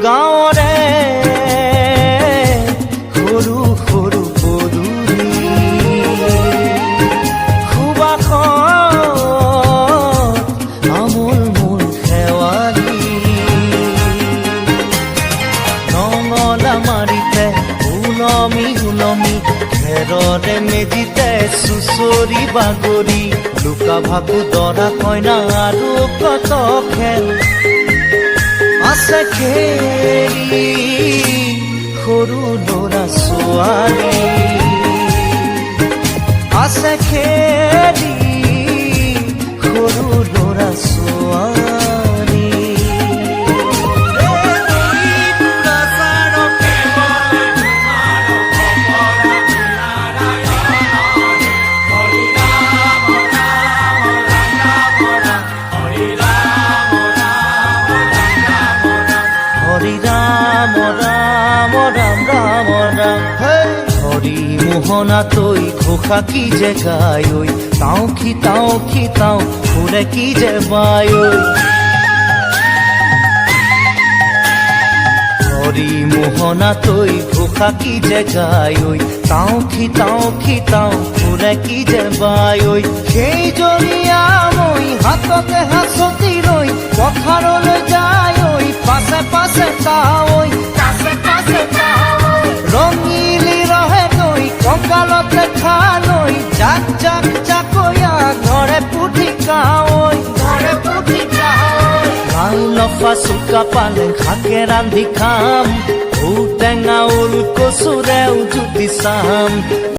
গাঁৱৰে সৰু সৰু পদূলি সুবাসত আমোল মোল শেৱালি নঙলা মাৰিতে ওলমি ওলমি খেৰৰে মেজিতে চুচৰি বাগৰি লুকা ভাকু দৰা কইনা আৰু কত খেল আছে খেলি সৰু ল'ৰা ছোৱালী আছে খেলি সৰু ল'ৰা ছোৱালী হৰি ৰাম ৰাম ৰাম ৰাম ৰাম হৰি মোহনা তৈ ঘোষা কি যে গায় ঐ তাও খিতাও ফুলে কি যে বায় ঐ হৰি মোহনা তৈ ঘোষা কি যে গায় ঐ তাও খিতাও ফুলে কি যে বায় ঐ সেই জৰিয়া মই হাততে হাঁচতি লৈ পথাৰলৈ যায় ঐ পাছে পাছে তাৱৈ ৰঙিলি ৰহে তৈ কঁকালতে খালৈ জাক জাক জাকৈয়া ঘৰে পুঠি কাৱৈ লাও লফা চুকা পালেং শাকে ৰান্ধি খাম ঔটেঙা ওল কচুৰেও জুতি চাম